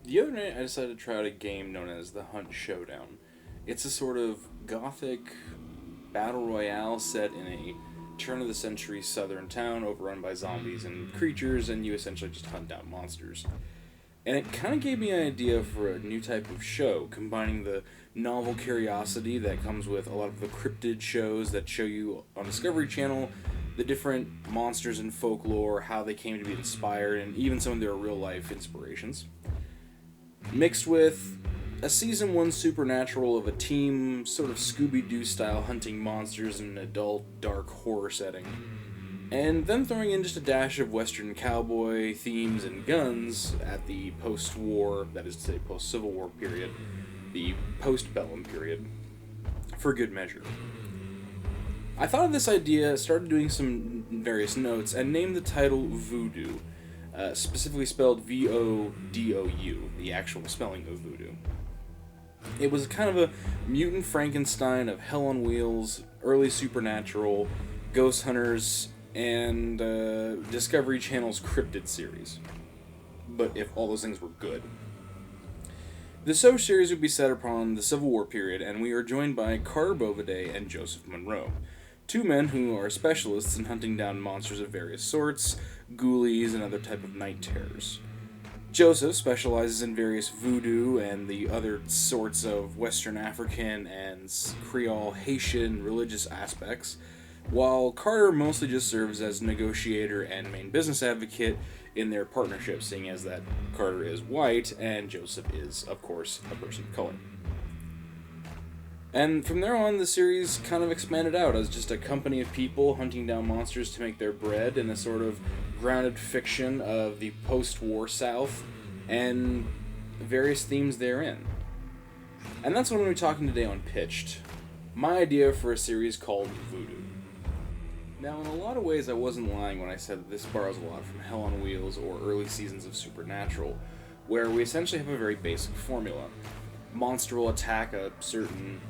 The other night, I decided to try out a game known as the Showdown. It's a sort of gothic battle royale set in a turn-of-the-century southern town overrun by zombies and creatures, and you essentially just hunt down monsters. And it kind of gave me an idea for a new type of show, combining the novel curiosity that comes with a lot of the cryptid shows that show you on Discovery Channel the different monsters and folklore, how they came to be inspired, and even some of their real-life inspirations, mixed with a season 1 supernatural of a team sort of Scooby-Doo style hunting monsters in an adult dark horror setting, and then throwing in just a dash of western cowboy themes and guns at the post-war, that is to say post-Civil War period, the post-bellum period, for good measure. I thought of this idea, started doing some various notes, and named the title Voodoo, specifically spelled V-O-D-O-U, the actual spelling of voodoo. It was kind of a mutant Frankenstein of Hell on Wheels, early supernatural, ghost hunters, and Discovery Channel's cryptid series. But if all those things were good. The show series would be set upon the Civil War period, and we are joined by Carter Bovaday and Joseph Monroe, two men who are specialists in hunting down monsters of various sorts, ghoulies, and other type of night terrors. Joseph specializes in various voodoo and the other sorts of Western African and Creole Haitian religious aspects, while Carter mostly just serves as negotiator and main business advocate in their partnership, seeing as that Carter is white and Joseph is, of course, a person of color. And from there on, the series kind of expanded out as just a company of people hunting down monsters to make their bread in a sort of grounded fiction of the post-war South and various themes therein. And that's what I'm going to be talking today on Pitched, my idea for a series called Voodoo. Now, in a lot of ways, I wasn't lying when I said that this borrows a lot from Hell on Wheels or early seasons of Supernatural, where we essentially have a very basic formula. Monster will attack a certain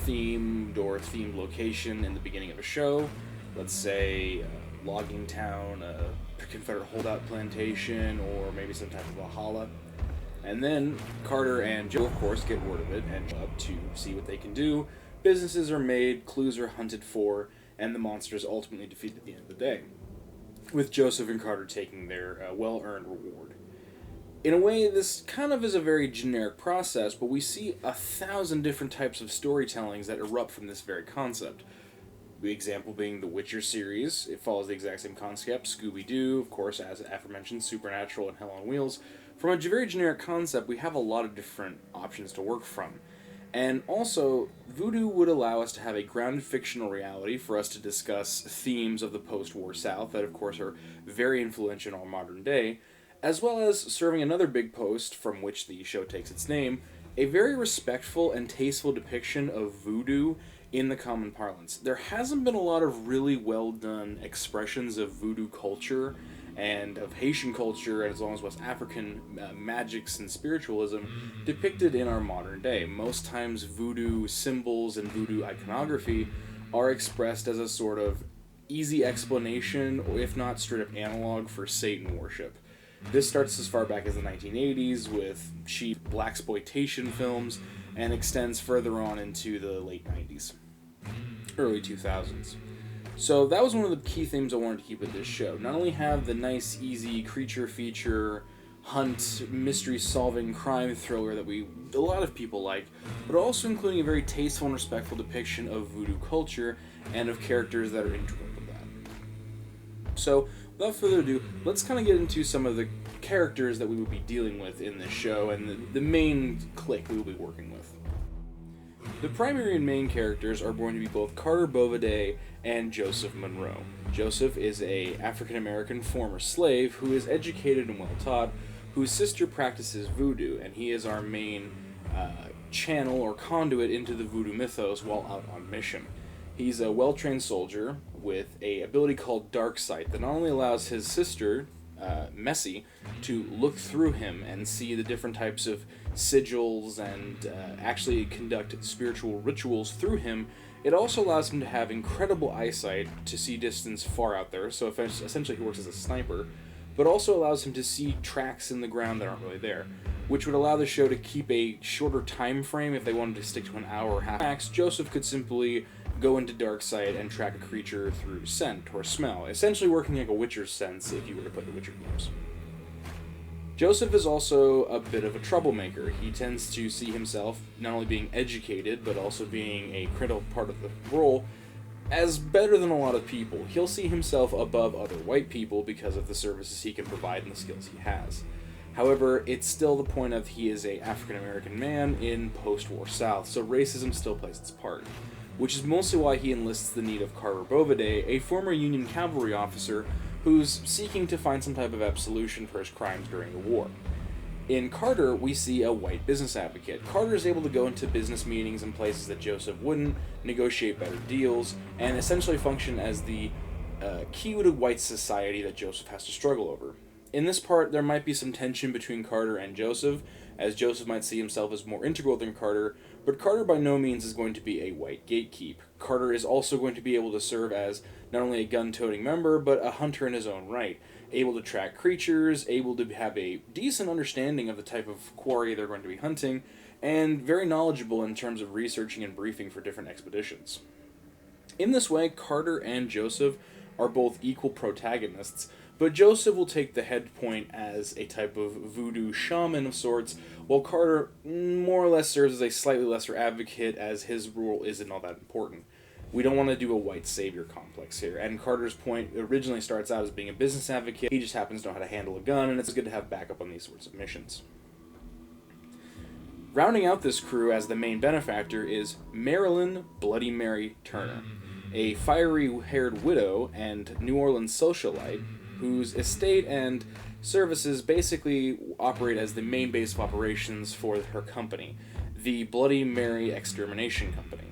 themed or themed location in the beginning of a show, let's say a logging town, a Confederate holdout plantation, or maybe some type of Valhalla. And then Carter and Joe, of course, get word of it and go up to see what they can do. Businesses are made, clues are hunted for, and the monsters ultimately defeated at the end of the day, with Joseph and Carter taking their well-earned reward. In a way, this kind of is a very generic process, but we see 1,000 different types of storytellings that erupt from this very concept. The example being the Witcher series. It follows the exact same concept. Scooby-Doo, of course, as aforementioned, Supernatural and Hell on Wheels. From a very generic concept, we have a lot of different options to work from. And also, Voodoo would allow us to have a grounded fictional reality for us to discuss themes of the post-war South that, of course, are very influential in our modern day, as well as serving another big post from which the show takes its name, a very respectful and tasteful depiction of voodoo in the common parlance. There hasn't been a lot of really well-done expressions of voodoo culture and of Haitian culture, as well as West African magics and spiritualism depicted in our modern day. Most times voodoo symbols and voodoo iconography are expressed as a sort of easy explanation, or if not straight up analog for Satan worship. This starts as far back as the 1980s with cheap blaxploitation films and extends further on into the late 90s, early 2000s. So that was one of the key themes I wanted to keep with this show. Not only have the nice, easy creature feature, hunt, mystery-solving crime thriller that a lot of people like, but also including a very tasteful and respectful depiction of voodoo culture and of characters that are integral to that. So, without further ado, let's kind of get into some of the characters that we will be dealing with in this show and the main clique we will be working with. The primary and main characters are going to be both Carter Bovaday and Joseph Monroe. Joseph is a African-American former slave who is educated and well-taught, whose sister practices voodoo, and he is our main channel or conduit into the voodoo mythos while out on mission. He's a well-trained soldier with an ability called Dark Sight that not only allows his sister, Messi, to look through him and see the different types of sigils and actually conduct spiritual rituals through him, it also allows him to have incredible eyesight to see distance far out there, so essentially he works as a sniper, but also allows him to see tracks in the ground that aren't really there, which would allow the show to keep a shorter time frame if they wanted to stick to an hour or half max. Joseph could simply go into Darkseid and track a creature through scent or smell, essentially working like a Witcher's sense if you were to play the Witcher games. Joseph is also a bit of a troublemaker. He tends to see himself not only being educated, but also being a critical part of the role as better than a lot of people. He'll see himself above other white people because of the services he can provide and the skills he has. However, it's still the point of he is a African-American man in post-war South, so racism still plays its part, which is mostly why he enlists the need of Carter Bovaday, a former Union cavalry officer who's seeking to find some type of absolution for his crimes during the war. In Carter, we see a white business advocate. Carter is able to go into business meetings in places that Joseph wouldn't, negotiate better deals, and essentially function as the key to white society that Joseph has to struggle over. In this part, there might be some tension between Carter and Joseph, as Joseph might see himself as more integral than Carter, but Carter by no means is going to be a white gatekeep. Carter is also going to be able to serve as not only a gun-toting member, but a hunter in his own right, able to track creatures, able to have a decent understanding of the type of quarry they're going to be hunting, and very knowledgeable in terms of researching and briefing for different expeditions. In this way, Carter and Joseph are both equal protagonists, but Joseph will take the head point as a type of voodoo shaman of sorts, while Carter more or less serves as a slightly lesser advocate, as his role isn't all that important. We don't want to do a white savior complex here, and Carter's point originally starts out as being a business advocate. He just happens to know how to handle a gun, and it's good to have backup on these sorts of missions. Rounding out this crew as the main benefactor is Marilyn Bloody Mary Turner, a fiery-haired widow and New Orleans socialite whose estate and services basically operate as the main base of operations for her company, the Bloody Mary Extermination Company.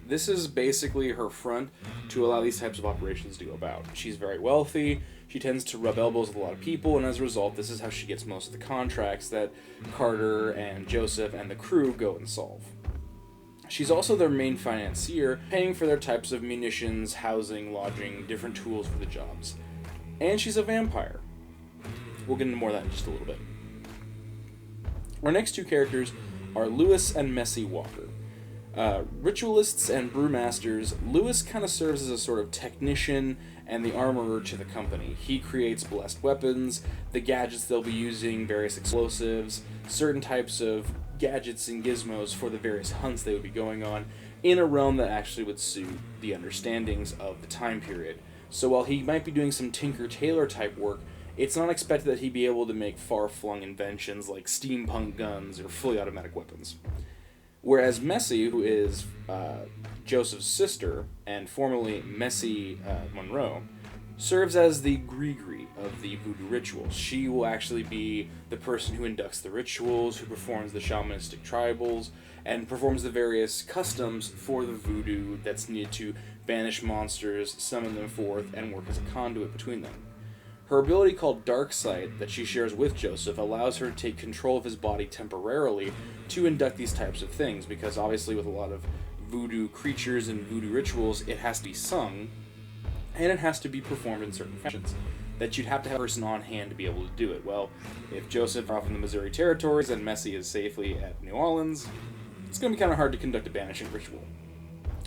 This is basically her front to allow these types of operations to go about. She's very wealthy, she tends to rub elbows with a lot of people, and as a result, this is how she gets most of the contracts that Carter and Joseph and the crew go and solve. She's also their main financier, paying for their types of munitions, housing, lodging, different tools for the jobs. And she's a vampire. We'll get into more of that in just a little bit. Our next two characters are Lewis and Messi Walker. Ritualists and brewmasters, Lewis kind of serves as a sort of technician and the armorer to the company. He creates blessed weapons, the gadgets they'll be using, various explosives, certain types of gadgets and gizmos for the various hunts they would be going on, in a realm that actually would suit the understandings of the time period. So while he might be doing some Tinker Tailor type work, it's not expected that he'd be able to make far-flung inventions like steampunk guns or fully automatic weapons. Whereas Messi, who is Joseph's sister, and formerly Messi Monroe, serves as the Grigri of the voodoo rituals. She will actually be the person who inducts the rituals, who performs the shamanistic tribals, and performs the various customs for the voodoo that's needed to banish monsters, summon them forth, and work as a conduit between them. Her ability called Darkseid, that she shares with Joseph, allows her to take control of his body temporarily to induct these types of things, because obviously with a lot of voodoo creatures and voodoo rituals, it has to be sung, and it has to be performed in certain fashions, that you'd have to have a person on hand to be able to do it. Well, if Joseph is off in the Missouri territories and Messi is safely at New Orleans, it's going to be kind of hard to conduct a banishing ritual.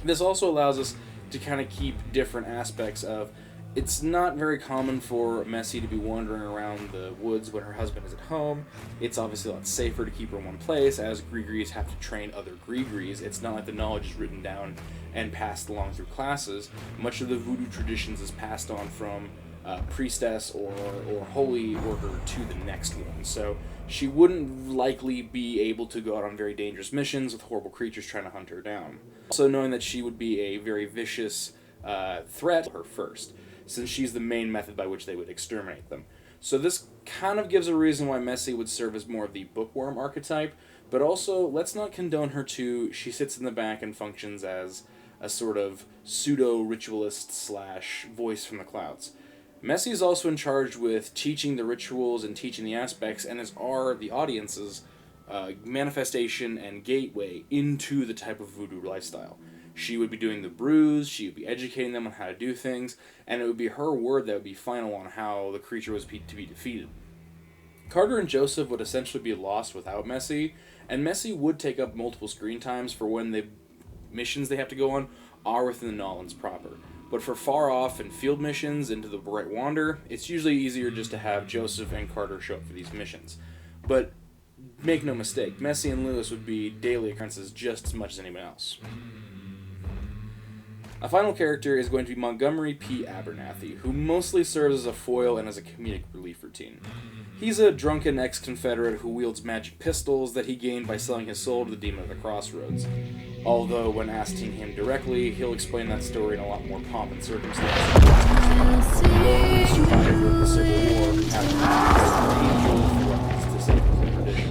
This also allows us to kind of keep different aspects of, it's not very common for Messi to be wandering around the woods when her husband is at home. It's obviously a lot safer to keep her in one place, as Grigris have to train other Grigris. It's not like the knowledge is written down and passed along through classes. Much of the voodoo traditions is passed on from priestess or holy worker to the next one. So she wouldn't likely be able to go out on very dangerous missions with horrible creatures trying to hunt her down. Also knowing that she would be a very vicious threat to her first, since she's the main method by which they would exterminate them. So this kind of gives a reason why Messi would serve as more of the bookworm archetype, but also, let's not condone her too. She sits in the back and functions as a sort of pseudo-ritualist / voice from the clouds. Messi is also in charge with teaching the rituals and teaching the aspects, and are the audience's manifestation and gateway into the type of voodoo lifestyle. She would be doing the brews, she would be educating them on how to do things, and it would be her word that would be final on how the creature was to be defeated. Carter and Joseph would essentially be lost without Messi, and Messi would take up multiple screen times for when the missions they have to go on are within the Nolans proper. But for far off and field missions into the Bright Wander, it's usually easier just to have Joseph and Carter show up for these missions. But make no mistake, Messi and Lewis would be daily occurrences just as much as anyone else. A final character is going to be Montgomery P Abernathy, who mostly serves as a foil and as a comedic relief routine. He's a drunken ex-Confederate who wields magic pistols that he gained by selling his soul to the Demon of the Crossroads. Although, when asking him directly, he'll explain that story in a lot more pomp and circumstance. The survivor of the Civil War, Abernathy, angel threatens to save his tradition.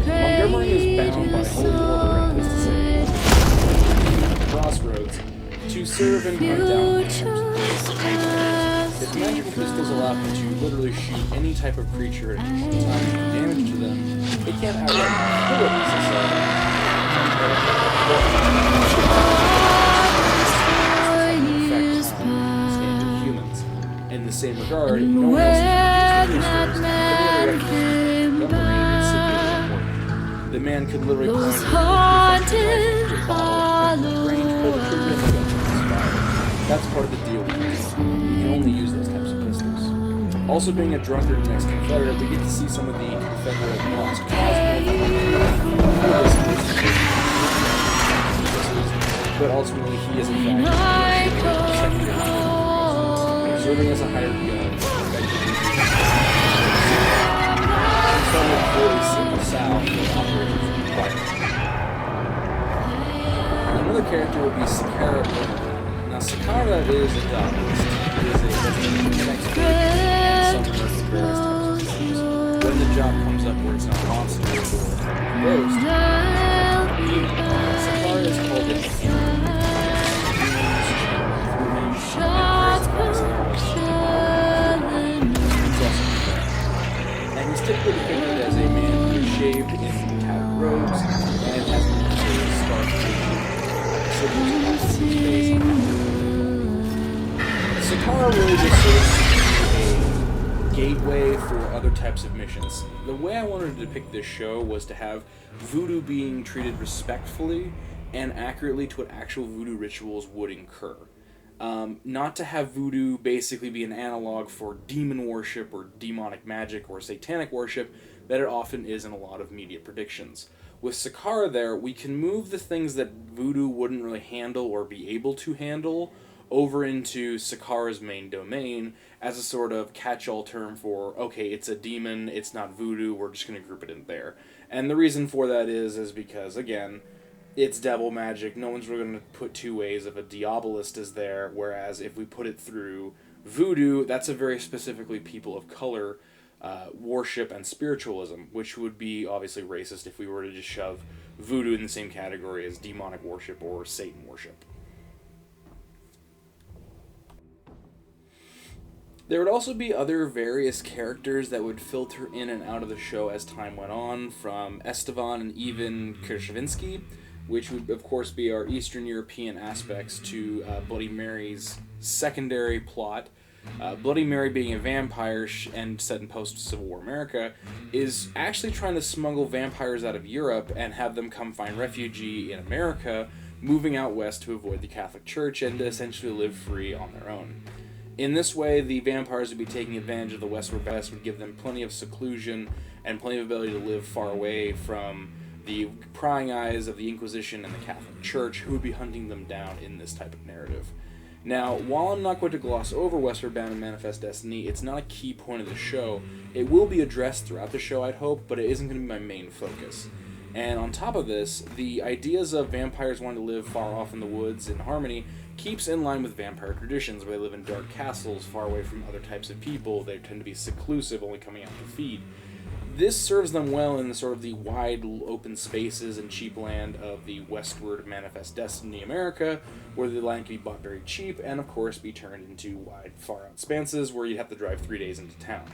Montgomery is bound by holy order and this to say, Crossroads, to serve and hunt down his magical pistols allow him to literally shoot any type of creature at any time and do damage to them. They can't outright kill it necessarily. Standard humans. In the same regard, no one else can use the man could literally point at a bottle range, pull the trigger, and the gun fire. That's part of the deal with this. You can only use those types of pistols. Also, being a drunkard and ex-Confederate, we get to see some of the Confederate lost but ultimately he is in fact serving as a hired gun, voice in the South that operated from the White. Another character would be Sakara Bernard. Now, Sakara is a novelist. He is a expert and someone with various types of things. When the job comes up where it's not monster or ghost, Sakara is called in. And he's typically depicted as a man who is shaved in tattered robes and has a scarf Sakara really just serves as a gateway for other types of missions. The way I wanted to depict this show was to have voodoo being treated respectfully and accurately to what actual voodoo rituals would incur. Not to have voodoo basically be an analog for demon worship or demonic magic or satanic worship that it often is in a lot of media predictions. With Sakara there, we can move the things that voodoo wouldn't really handle or be able to handle over into Sakara's main domain as a sort of catch-all term for, okay, it's a demon, it's not voodoo, we're just going to group it in there. And the reason for that is because, again, it's devil magic. No one's really going to put two ways if a diabolist is there, whereas if we put it through voodoo, that's a very specifically people of color worship and spiritualism, which would be obviously racist if we were to just shove voodoo in the same category as demonic worship or Satan worship. There would also be other various characters that would filter in and out of the show as time went on, from Estevan and even Kershavinsky, which would, of course, be our Eastern European aspects to Bloody Mary's secondary plot. Bloody Mary, being a vampire and set in post-Civil War America, is actually trying to smuggle vampires out of Europe and have them come find refuge in America, moving out west to avoid the Catholic Church and to essentially live free on their own. In this way, the vampires would be taking advantage of the westward West, would give them plenty of seclusion and plenty of ability to live far away from the prying eyes of the Inquisition and the Catholic Church, who would be hunting them down in this type of narrative. Now, while I'm not going to gloss over Westward Bound and Manifest Destiny, it's not a key point of the show. It will be addressed throughout the show, I'd hope, but it isn't going to be my main focus. And on top of this, the ideas of vampires wanting to live far off in the woods in harmony keeps in line with vampire traditions, where they live in dark castles far away from other types of people. They tend to be seclusive, only coming out to feed. This serves them well in the sort of the wide open spaces and cheap land of the Westward Manifest Destiny America, where the land can be bought very cheap and, of course, be turned into wide, far-out expanses where you'd have to drive 3 days into town.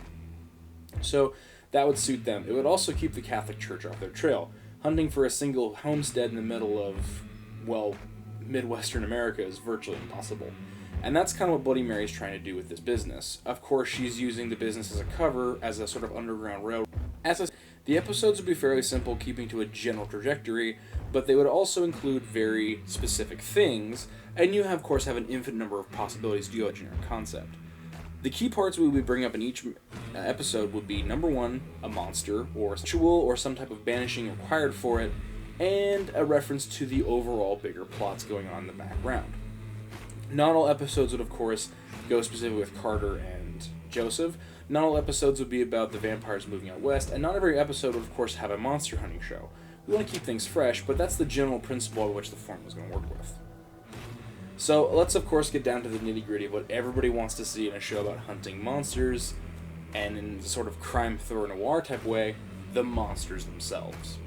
So that would suit them. It would also keep the Catholic Church off their trail. Hunting for a single homestead in the middle of, well, Midwestern America is virtually impossible. And that's kind of what Bloody Mary's trying to do with this business. Of course, she's using the business as a cover, as a sort of underground railroad. The episodes would be fairly simple, keeping to a general trajectory, but they would also include very specific things, and you, of course, have an infinite number of possibilities to go a generic concept. The key parts we would bring up in each episode would be, number one, a monster, or a ritual, or some type of banishing required for it, and a reference to the overall bigger plots going on in the background. Not all episodes would, of course, go specifically with Carter and Joseph. Not all episodes would be about the vampires moving out west, and not every episode would, of course, have a monster hunting show. We want to keep things fresh, but that's the general principle of which the formula is going to work with. So let's, of course, get down to the nitty-gritty of what everybody wants to see in a show about hunting monsters, and in the sort of crime thriller noir type way, the monsters themselves.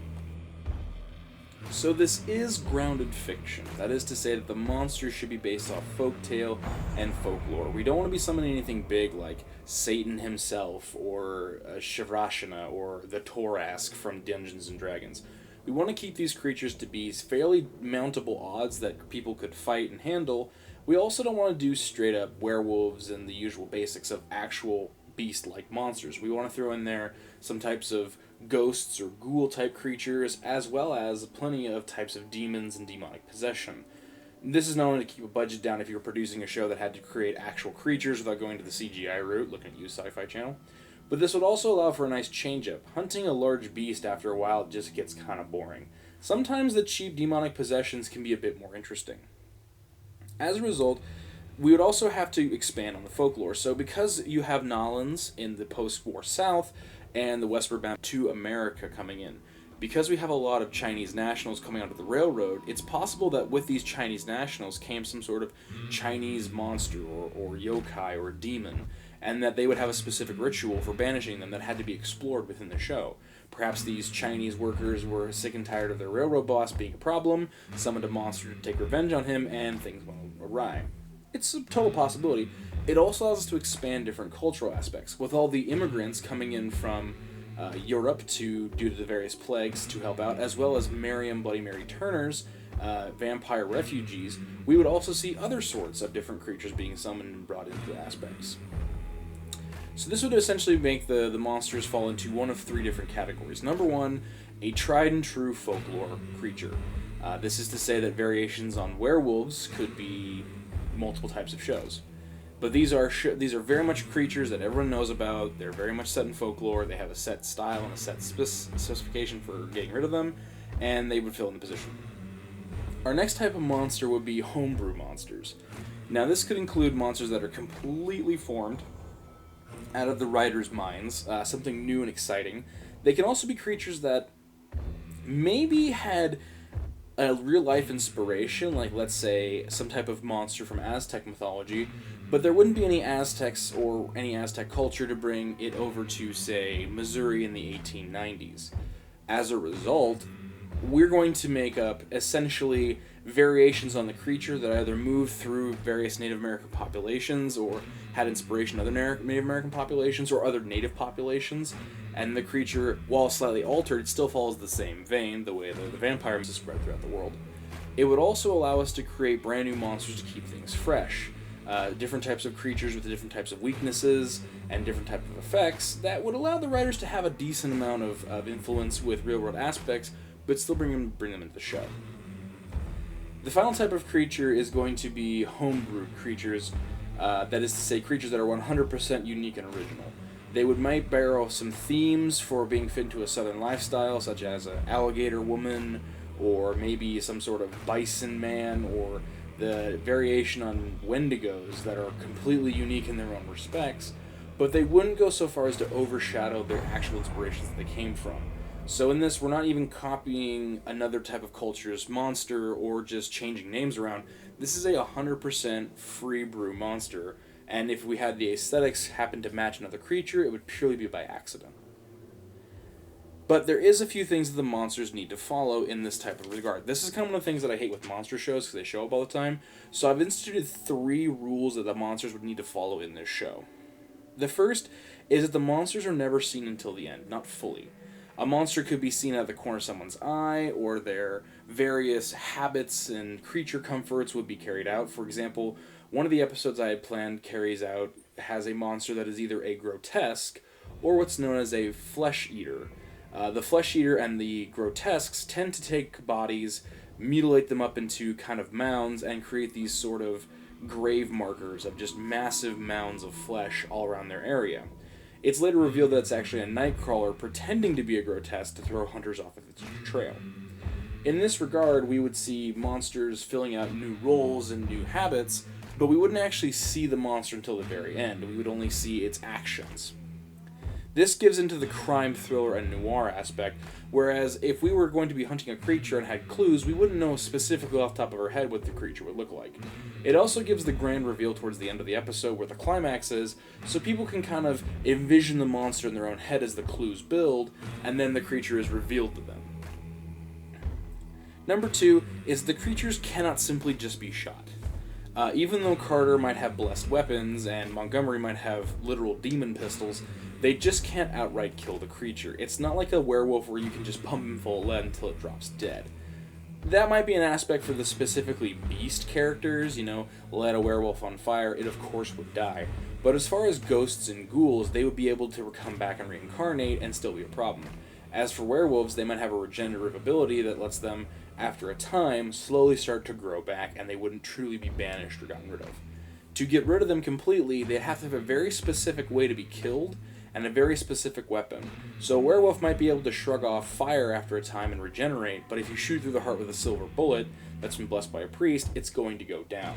So this is grounded fiction. That is to say that the monsters should be based off folktale and folklore. We don't want to be summoning anything big like Satan himself, or Shivrashana, or the Torask from Dungeons & Dragons. We want to keep these creatures to be fairly mountable odds that people could fight and handle. We also don't want to do straight up werewolves and the usual basics of actual beast-like monsters. We want to throw in there some types of ghosts or ghoul-type creatures, as well as plenty of types of demons and demonic possession. This is not only to keep a budget down if you're producing a show that had to create actual creatures without going to the CGI route, looking at you, Sci-Fi Channel, but this would also allow for a nice change-up. Hunting a large beast after a while just gets kind of boring. Sometimes the cheap demonic possessions can be a bit more interesting. As a result, we would also have to expand on the folklore. So because you have Nolans in the post-war South and the westward bound to America coming in, because we have a lot of Chinese nationals coming onto the railroad, it's possible that with these Chinese nationals came some sort of Chinese monster or yokai or demon, and that they would have a specific ritual for banishing them that had to be explored within the show. Perhaps these Chinese workers were sick and tired of their railroad boss being a problem, summoned a monster to take revenge on him, and things went awry. It's a total possibility. It also allows us to expand different cultural aspects. With all the immigrants coming in from Europe due to the various plagues to help out, as well as Bloody Mary Turner's vampire refugees, we would also see other sorts of different creatures being summoned and brought into the aspects. So this would essentially make the monsters fall into one of three different categories. Number one, a tried and true folklore creature. This is to say that variations on werewolves could be multiple types of shows. But these are very much creatures that everyone knows about. They're very much set in folklore. They have a set style and a set specification for getting rid of them, and they would fill in the position. Our next type of monster would be homebrew monsters. Now this could include monsters that are completely formed out of the writer's minds, something new and exciting. They can also be creatures that maybe had a real-life inspiration, like let's say some type of monster from Aztec mythology, but there wouldn't be any Aztecs or any Aztec culture to bring it over to, say, Missouri in the 1890s. As a result, we're going to make up essentially variations on the creature that either moved through various Native American populations or had inspiration in other Native American populations or other native populations, and the creature, while slightly altered, still follows the same vein, the way the vampire is spread throughout the world. It would also allow us to create brand new monsters to keep things fresh. Different types of creatures with different types of weaknesses and different types of effects that would allow the writers to have a decent amount of influence with real-world aspects, but still bring them into the show. The final type of creature is going to be homebrewed creatures, that is to say creatures that are 100% unique and original. They might borrow some themes for being fit into a southern lifestyle, such as an alligator woman, or maybe some sort of bison man, or the variation on wendigos that are completely unique in their own respects, but they wouldn't go so far as to overshadow their actual inspirations that they came from. So in this, we're not even copying another type of culture's monster or just changing names around. This is a 100% free brew monster, and if we had the aesthetics happen to match another creature, it would purely be by accident. But there is a few things that the monsters need to follow in this type of regard. This is kind of one of the things that I hate with monster shows because they show up all the time. So I've instituted 3 rules that the monsters would need to follow in this show. The first is that the monsters are never seen until the end, not fully. A monster could be seen out of the corner of someone's eye, or their various habits and creature comforts would be carried out. For example, One of the episodes I had planned has a monster that is either a grotesque or what's known as a flesh eater. The flesh eater and the grotesques tend to take bodies, mutilate them up into kind of mounds, and create these sort of grave markers of just massive mounds of flesh all around their area. It's later revealed that it's actually a nightcrawler pretending to be a grotesque to throw hunters off of its trail. In this regard, we would see monsters filling out new roles and new habits, but we wouldn't actually see the monster until the very end. We would only see its actions. This gives into the crime, thriller, and noir aspect, whereas if we were going to be hunting a creature and had clues, we wouldn't know specifically off the top of our head what the creature would look like. It also gives the grand reveal towards the end of the episode where the climax is, so people can kind of envision the monster in their own head as the clues build, and then the creature is revealed to them. Number 2 is the creatures cannot simply just be shot. Even though Carter might have blessed weapons and Montgomery might have literal demon pistols, they just can't outright kill the creature. It's not like a werewolf where you can just pump him full of lead until it drops dead. That might be an aspect for the specifically beast characters, let a werewolf on fire, it of course would die. But as far as ghosts and ghouls, they would be able to come back and reincarnate and still be a problem. As for werewolves, they might have a regenerative ability that lets them, after a time, slowly start to grow back, and they wouldn't truly be banished or gotten rid of. To get rid of them completely, they'd have to have a very specific way to be killed, and a very specific weapon. So a werewolf might be able to shrug off fire after a time and regenerate, but if you shoot through the heart with a silver bullet that's been blessed by a priest, it's going to go down.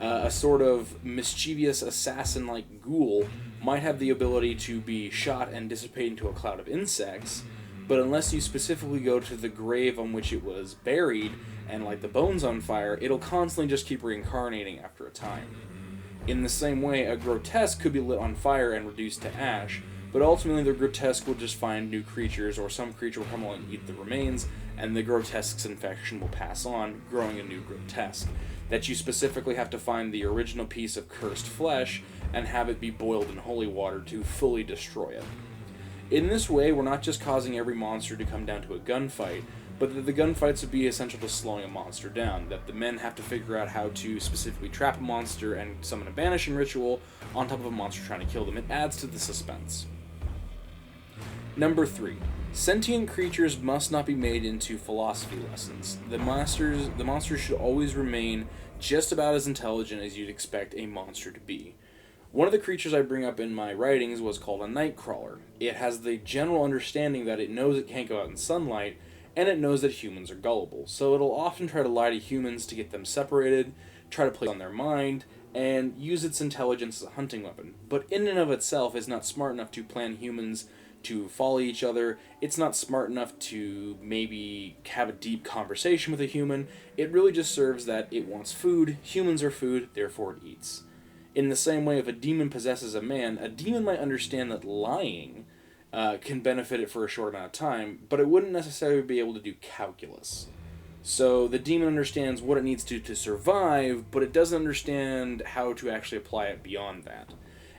A sort of mischievous assassin-like ghoul might have the ability to be shot and dissipate into a cloud of insects, but unless you specifically go to the grave on which it was buried and light the bones on fire, it'll constantly just keep reincarnating after a time. In the same way, a grotesque could be lit on fire and reduced to ash, but ultimately the grotesque will just find new creatures, or some creature will come along and eat the remains, and the grotesque's infection will pass on, growing a new grotesque. That you specifically have to find the original piece of cursed flesh and have it be boiled in holy water to fully destroy it. In this way, we're not just causing every monster to come down to a gunfight, but that the gunfights would be essential to slowing a monster down, that the men have to figure out how to specifically trap a monster and summon a banishing ritual on top of a monster trying to kill them. It adds to the suspense. Number 3. Sentient creatures must not be made into philosophy lessons. The monsters should always remain just about as intelligent as you'd expect a monster to be. One of the creatures I bring up in my writings was called a nightcrawler. It has the general understanding that it knows it can't go out in sunlight, and it knows that humans are gullible, so it'll often try to lie to humans to get them separated, try to play on their mind, and use its intelligence as a hunting weapon. But in and of itself is not smart enough to plan humans to follow each other. It's not smart enough to maybe have a deep conversation with a human. It really just serves that it wants food, humans are food, therefore it eats. In the same way, if a demon possesses a man, a demon might understand that lying can benefit it for a short amount of time, but it wouldn't necessarily be able to do calculus. So the demon understands what it needs to survive, but it doesn't understand how to actually apply it beyond that.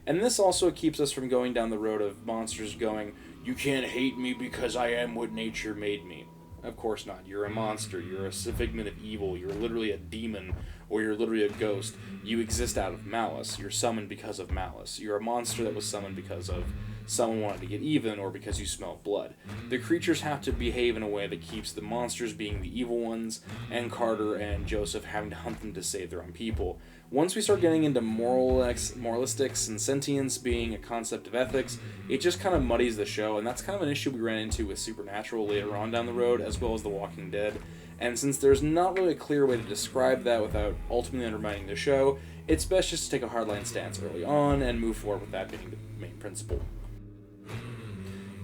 And this also keeps us from going down the road of monsters going, "You can't hate me because I am what nature made me." Of course not. You're a monster. You're a figment of evil. You're literally a demon, or you're literally a ghost. You exist out of malice. You're summoned because of malice. You're a monster that was summoned because of someone wanted to get even, or because you smell blood. The creatures have to behave in a way that keeps the monsters being the evil ones, and Carter and Joseph having to hunt them to save their own people. Once we start getting into moralistics and sentience being a concept of ethics, it just kind of muddies the show, and that's kind of an issue we ran into with Supernatural later on down the road, as well as The Walking Dead. And since there's not really a clear way to describe that without ultimately undermining the show, it's best just to take a hardline stance early on and move forward with that being the main principle.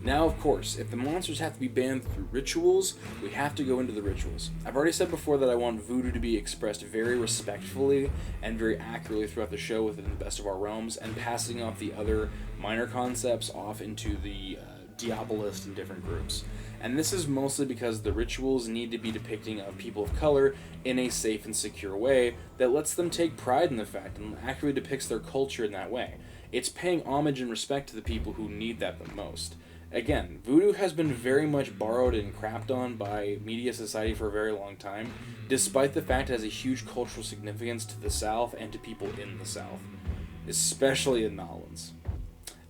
Now, of course, if the monsters have to be banned through rituals, we have to go into the rituals. I've already said before that I want voodoo to be expressed very respectfully and very accurately throughout the show within the best of our realms, and passing off the other minor concepts off into the Diabolist in different groups. And this is mostly because the rituals need to be depicting of people of color in a safe and secure way that lets them take pride in the fact and accurately depicts their culture in that way. It's paying homage and respect to the people who need that the most. Again, voodoo has been very much borrowed and crapped on by media society for a very long time, despite the fact it has a huge cultural significance to the South and to people in the South, especially in Nolans.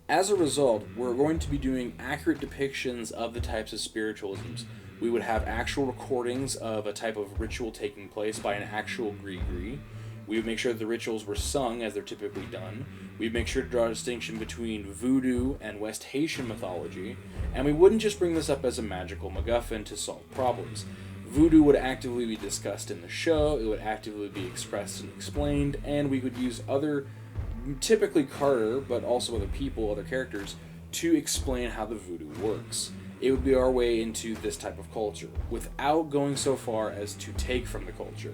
As a result, we're going to be doing accurate depictions of the types of spiritualisms. We would have actual recordings of a type of ritual taking place by an actual gree-gree. We would make sure that the rituals were sung as they're typically done. We'd make sure to draw a distinction between voodoo and West Haitian mythology. And we wouldn't just bring this up as a magical MacGuffin to solve problems. Voodoo would actively be discussed in the show, it would actively be expressed and explained, and we would use other, typically Carter, but also other people, other characters, to explain how the voodoo works. It would be our way into this type of culture, without going so far as to take from the culture.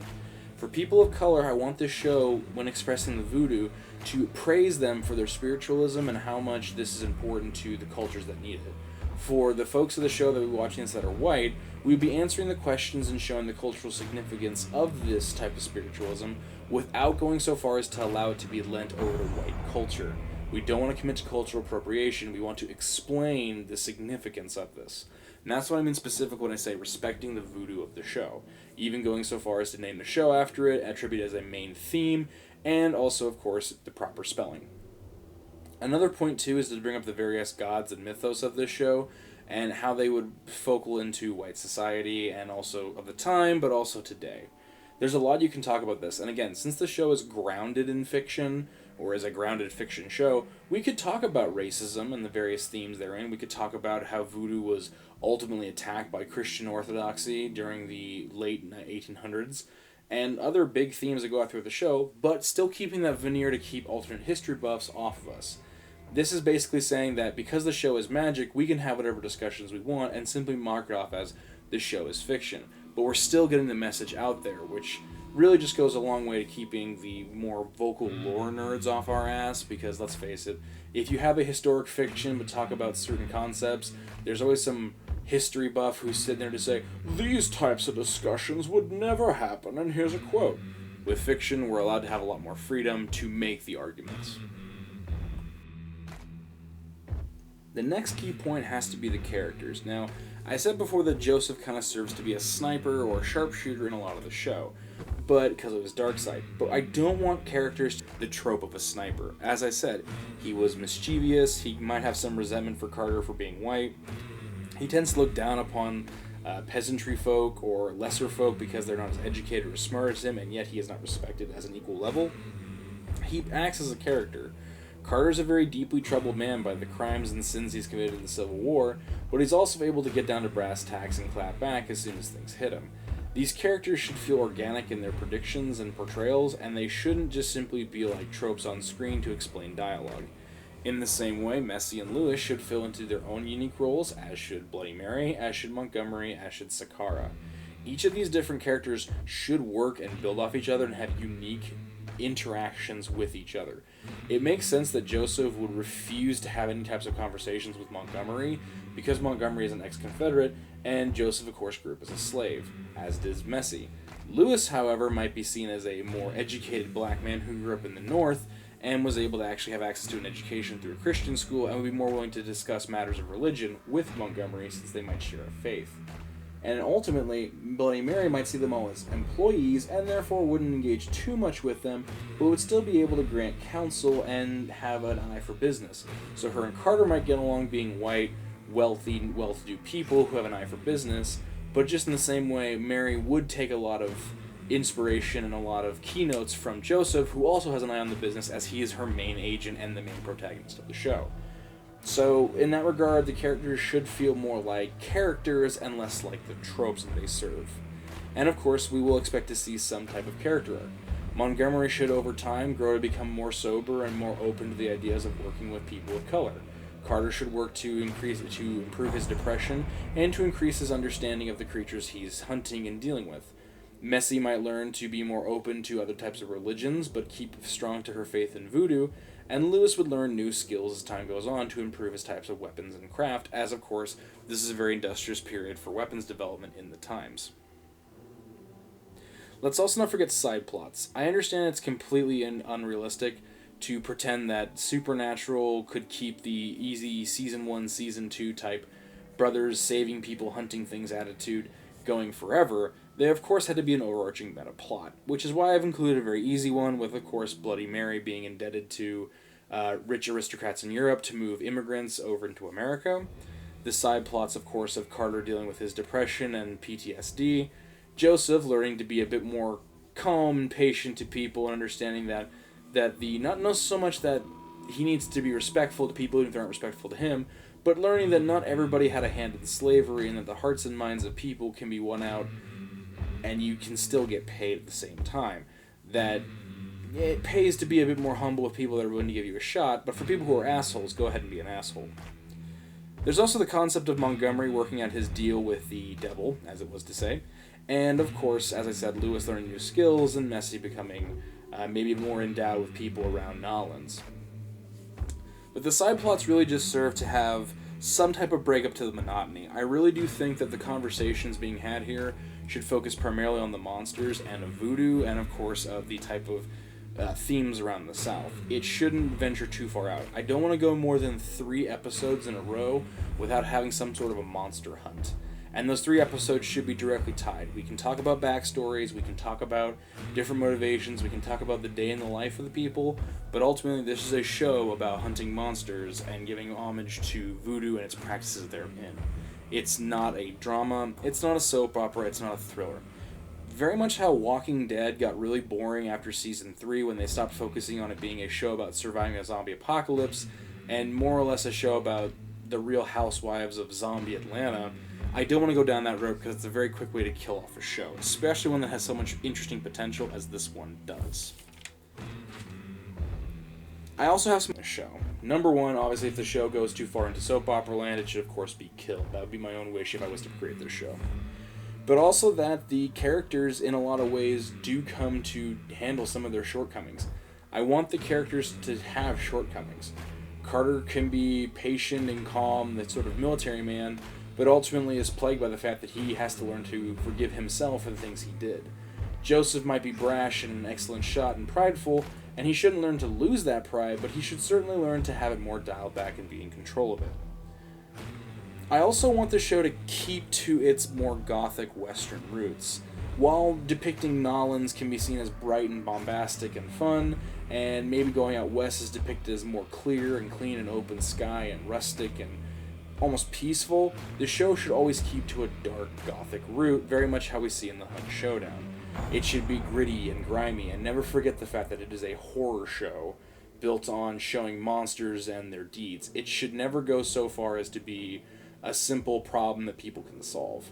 For people of color, I want this show, when expressing the voodoo, to praise them for their spiritualism and how much this is important to the cultures that need it. For the folks of the show that will be watching this that are white, we would be answering the questions and showing the cultural significance of this type of spiritualism without going so far as to allow it to be lent over to white culture. We don't want to commit to cultural appropriation, we want to explain the significance of this. And that's what I mean specifically when I say respecting the voodoo of the show. Even going so far as to name the show after it, attribute it as a main theme, and also, of course, the proper spelling. Another point, too, is to bring up the various gods and mythos of this show, and how they would focal into white society, and also of the time, but also today. There's a lot you can talk about this, and again, since the show is grounded in fiction, or is a grounded fiction show, we could talk about racism and the various themes therein. We could talk about how voodoo was ultimately attacked by Christian orthodoxy during the late 1800s, and other big themes that go out through the show, but still keeping that veneer to keep alternate history buffs off of us. This is basically saying that because the show is magic, we can have whatever discussions we want and simply mark it off as this show is fiction. But we're still getting the message out there, which really just goes a long way to keeping the more vocal lore nerds off our ass, because let's face it, if you have a historic fiction but talk about certain concepts, there's always some history buff who's sitting there to say, these types of discussions would never happen, and here's a quote. With fiction, we're allowed to have a lot more freedom to make the arguments. The next key point has to be the characters. Now, I said before that Joseph kind of serves to be a sniper or a sharpshooter in a lot of the show, but because of his dark side. But I don't want characters the trope of a sniper. As I said, he was mischievous, he might have some resentment for Carter for being white. He tends to look down upon peasantry folk or lesser folk because they're not as educated or smart as him, and yet he is not respected as an equal level. He acts as a character. Carter's a very deeply troubled man by the crimes and sins he's committed in the Civil War, but he's also able to get down to brass tacks and clap back as soon as things hit him. These characters should feel organic in their predictions and portrayals, and they shouldn't just simply be like tropes on screen to explain dialogue. In the same way, Messi and Lewis should fill into their own unique roles, as should Bloody Mary, as should Montgomery, as should Sakara. Each of these different characters should work and build off each other and have unique interactions with each other. It makes sense that Joseph would refuse to have any types of conversations with Montgomery because Montgomery is an ex-Confederate and Joseph of course grew up as a slave, as does Messi. Lewis, however, might be seen as a more educated black man who grew up in the North and was able to actually have access to an education through a Christian school and would be more willing to discuss matters of religion with Montgomery since they might share a faith. And ultimately, Bloody Mary might see them all as employees and therefore wouldn't engage too much with them, but would still be able to grant counsel and have an eye for business. So her and Carter might get along being white, wealthy, well-to-do people who have an eye for business, but just in the same way, Mary would take a lot of inspiration and a lot of keynotes from Joseph, who also has an eye on the business as he is her main agent and the main protagonist of the show. So, in that regard, the characters should feel more like characters and less like the tropes that they serve. And of course, we will expect to see some type of character arc. Montgomery should, over time, grow to become more sober and more open to the ideas of working with people of color. Carter should work to improve his depression and to increase his understanding of the creatures he's hunting and dealing with. Messi might learn to be more open to other types of religions, but keep strong to her faith in voodoo, and Lewis would learn new skills as time goes on to improve his types of weapons and craft, as of course, this is a very industrious period for weapons development in the times. Let's also not forget side plots. I understand it's completely unrealistic to pretend that Supernatural could keep the easy Season 1, Season 2 type brothers saving people, hunting things attitude going forever, there of course had to be an overarching meta plot, which is why I've included a very easy one with, of course, Bloody Mary being indebted to rich aristocrats in Europe to move immigrants over into America. The side plots, of course, of Carter dealing with his depression and PTSD, Joseph learning to be a bit more calm and patient to people and understanding that not so much that he needs to be respectful to people even if they aren't respectful to him, but learning that not everybody had a hand in slavery and that the hearts and minds of people can be won out and you can still get paid at the same time. That it pays to be a bit more humble with people that are willing to give you a shot, but for people who are assholes, go ahead and be an asshole. There's also the concept of Montgomery working out his deal with the devil, as it was to say, and of course, as I said, Lewis learning new skills and Messi becoming maybe more endowed with people around Nolans. But the side plots really just serve to have some type of breakup to the monotony. I really do think that the conversations being had here should focus primarily on the monsters and of voodoo and, of course, of the type of themes around the South. It shouldn't venture too far out. I don't want to go more than 3 episodes in a row without having some sort of a monster hunt. And those 3 episodes should be directly tied. We can talk about backstories, we can talk about different motivations, we can talk about the day in the life of the people, but ultimately this is a show about hunting monsters and giving homage to voodoo and its practices therein. It's not a drama, it's not a soap opera, it's not a thriller. Very much how Walking Dead got really boring after Season 3 when they stopped focusing on it being a show about surviving a zombie apocalypse and more or less a show about the real housewives of zombie Atlanta. I don't want to go down that road because it's a very quick way to kill off a show, especially one that has so much interesting potential as this one does. I also have some show. Number 1, obviously, if the show goes too far into soap opera land, it should of course be killed. That would be my own wish if I was to create this show. But also that the characters, in a lot of ways, do come to handle some of their shortcomings. I want the characters to have shortcomings. Carter can be patient and calm, that sort of military man, but ultimately is plagued by the fact that he has to learn to forgive himself for the things he did. Joseph might be brash and an excellent shot and prideful, and he shouldn't learn to lose that pride, but he should certainly learn to have it more dialed back and be in control of it. I also want the show to keep to its more gothic Western roots. While depicting Nolans can be seen as bright and bombastic and fun, and maybe going out west is depicted as more clear and clean and open sky and rustic and almost peaceful, the show should always keep to a dark gothic root, very much how we see in the Hunt Showdown. It should be gritty and grimy, and never forget the fact that it is a horror show built on showing monsters and their deeds. It should never go so far as to be a simple problem that people can solve.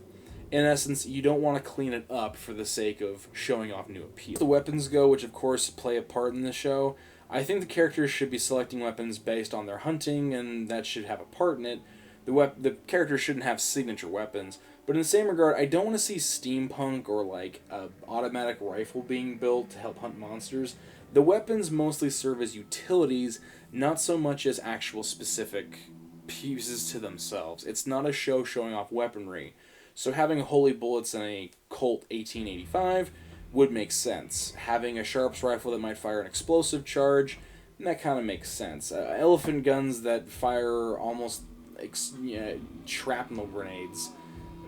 In essence, you don't want to clean it up for the sake of showing off new appeal. The weapons go, which of course play a part in the show, I think the characters should be selecting weapons based on their hunting, and that should have a part in it. The characters shouldn't have signature weapons, but in the same regard, I don't want to see steampunk or like an automatic rifle being built to help hunt monsters. The weapons mostly serve as utilities, not so much as actual specific pieces to themselves. It's not a show showing off weaponry, so having holy bullets in a Colt 1885 would make sense. Having a Sharps rifle that might fire an explosive charge, that kind of makes sense. Elephant guns that fire almost shrapnel grenades.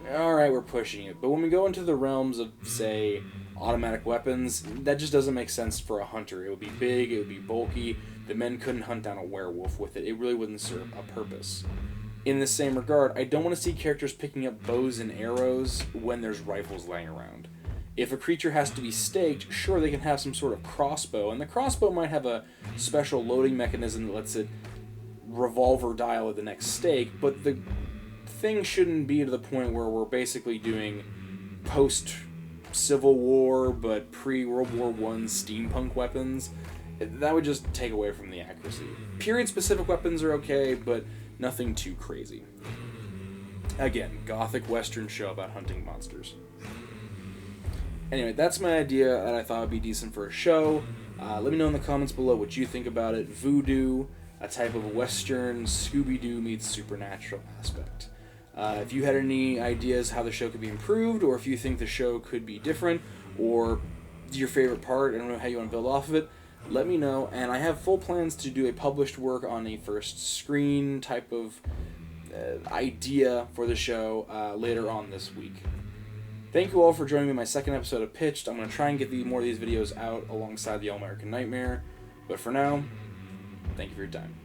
Alright, we're pushing it. But when we go into the realms of, say, automatic weapons, that just doesn't make sense for a hunter. It would be big, it would be bulky, the men couldn't hunt down a werewolf with it. It really wouldn't serve a purpose. In the same regard, I don't want to see characters picking up bows and arrows when there's rifles laying around. If a creature has to be staked, sure, they can have some sort of crossbow, and the crossbow might have a special loading mechanism that lets it revolver dial at the next stake, but the thing shouldn't be to the point where we're basically doing post-Civil War but pre-World War I steampunk weapons. That would just take away from the accuracy. Period-specific weapons are okay, but nothing too crazy. Again, gothic western show about hunting monsters. Anyway, that's my idea that I thought would be decent for a show. Let me know in the comments below what you think about it. Voodoo, a type of western Scooby-Doo meets supernatural aspect. If you had any ideas how the show could be improved, or if you think the show could be different, or your favorite part, I don't know how you want to build off of it, let me know. And I have full plans to do a published work on a first screen type of idea for the show later on this week. Thank you all for joining me in my second episode of Pitched. I'm going to try and get more of these videos out alongside the All-American Nightmare. But for now, thank you for your time.